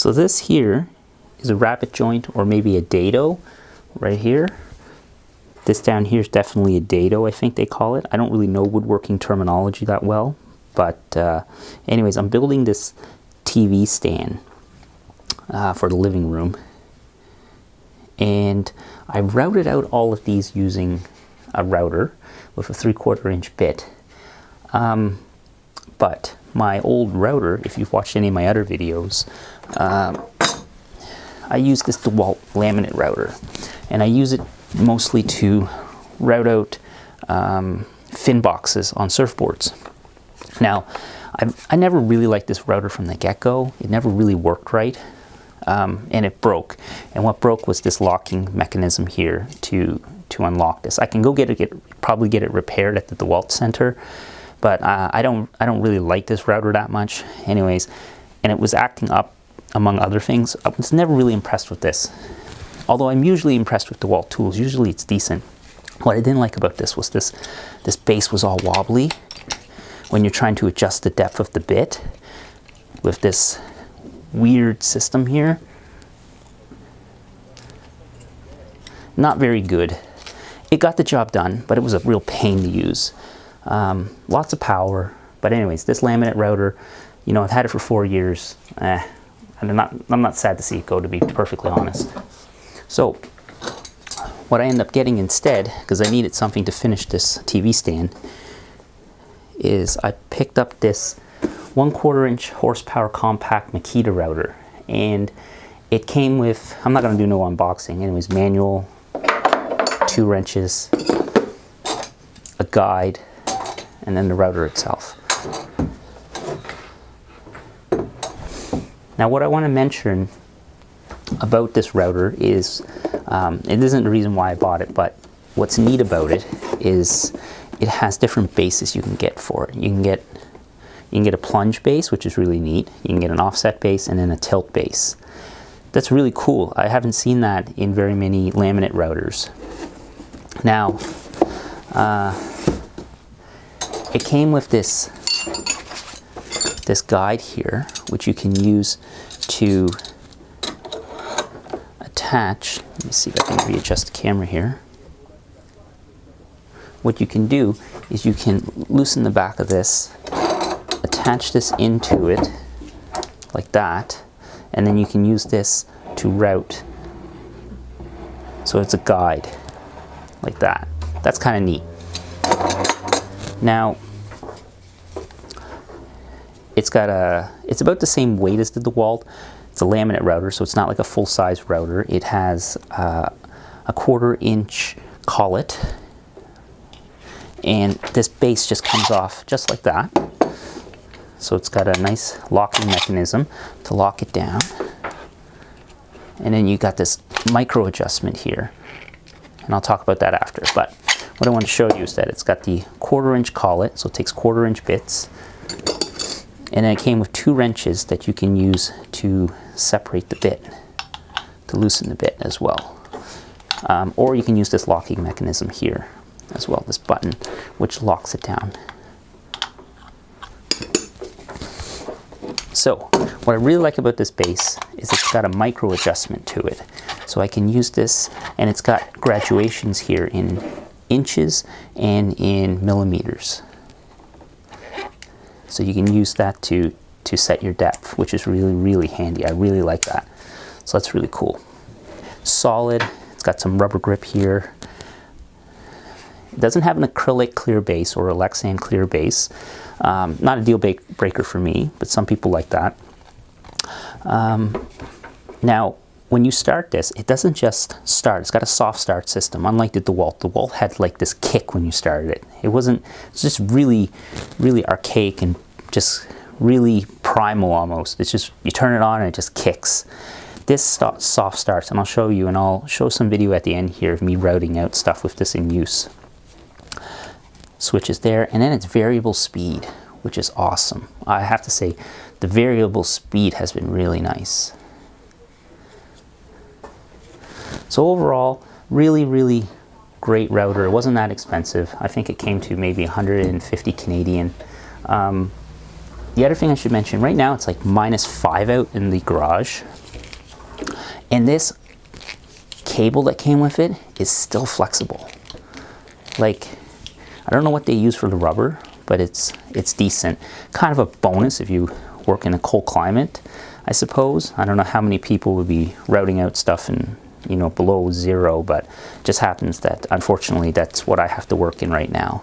So this here is a rabbet joint, or maybe a dado right here. This down here is definitely a dado, I think they call it. I don't really know woodworking terminology that well, but anyways, I'm building this TV stand for the living room, and I routed out all of these using a router with a 3/4 inch bit. But my old router, if you've watched any of my other videos, I use this Dewalt laminate router, and I use it mostly to route out fin boxes on surfboards. Now, I never really liked this router from the get-go. It never really worked right, and it broke. And what broke was this locking mechanism here to unlock this. I can go probably get it repaired at the Dewalt Center, but I don't really like this router that much. Anyways, and it was acting up among other things. I was never really impressed with this. Although I'm usually impressed with Dewalt tools, usually it's decent. What I didn't like about this was this base was all wobbly when you're trying to adjust the depth of the bit with this weird system here. Not very good. It got the job done, but it was a real pain to use. Lots of power, but anyways, this laminate router, you know, I've had it for 4 years. I'm not sad to see it go, to be perfectly honest. So what I ended up getting instead, because I needed something to finish this TV stand, is I picked up this 1/4 inch horsepower compact Makita router, and it came with, I'm not going to do no unboxing, anyways, manual, 2 wrenches, a guide, and then the router itself. Now what I want to mention about this router is, it isn't the reason why I bought it, but what's neat about it is it has different bases you can get for it. You can get a plunge base, which is really neat. You can get an offset base and then a tilt base. That's really cool. I haven't seen that in very many laminate routers. Now, it came with this guide here, which you can use to attach. Let me see if I can readjust the camera here. What you can do is you can loosen the back of this, attach this into it like that, and then you can use this to route. So it's a guide like that. That's kind of neat. Now, it's about the same weight as the Dewalt. It's a laminate router, so it's not like a full-size router. It has a 1/4 inch collet, and this base just comes off just like that. So it's got a nice locking mechanism to lock it down. And then you got this micro adjustment here, and I'll talk about that after. But what I want to show you is that it's got the 1/4 inch collet, so it takes 1/4 inch bits. And then it came with 2 wrenches that you can use to separate the bit, to loosen the bit as well. Or you can use this locking mechanism here as well, this button, which locks it down. So what I really like about this base is it's got a micro adjustment to it. So I can use this, and it's got graduations here in inches and in millimeters. So you can use that to set your depth, which is really, really handy. I really like that. So that's really cool. Solid. It's got some rubber grip here. It doesn't have an acrylic clear base or a Lexan clear base. Not a deal breaker for me, but some people like that. Now, when you start this, it doesn't just start. It's got a soft start system, unlike the Dewalt. The Dewalt had like this kick when you started it. It's just really, really archaic and just really primal almost. It's just, you turn it on and it just kicks. This soft starts, and I'll show you, and I'll show some video at the end here of me routing out stuff with this in use. Switches there, and then it's variable speed, which is awesome. I have to say, the variable speed has been really nice. So overall, really, really great router. It wasn't that expensive. I think it came to maybe 150 Canadian. the other thing I should mention, right now it's like -5 out in the garage, and this cable that came with it is still flexible. Like, I don't know what they use for the rubber, but it's decent. Kind of a bonus if you work in a cold climate, I suppose. I don't know how many people would be routing out stuff in, you know, below 0, but it just happens that unfortunately that's what I have to work in right now.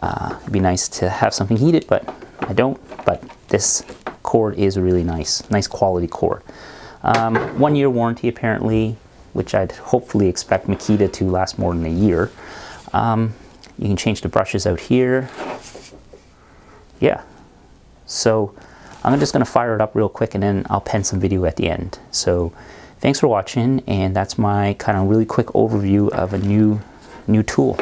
It'd be nice to have something heated, but I don't. But this cord is really nice quality cord. 1 year warranty apparently, which I'd hopefully expect Makita to last more than a year. You can change the brushes out here. Yeah, so I'm just going to fire it up real quick and then I'll pen some video at the end. So thanks for watching, and that's my kind of really quick overview of a new tool.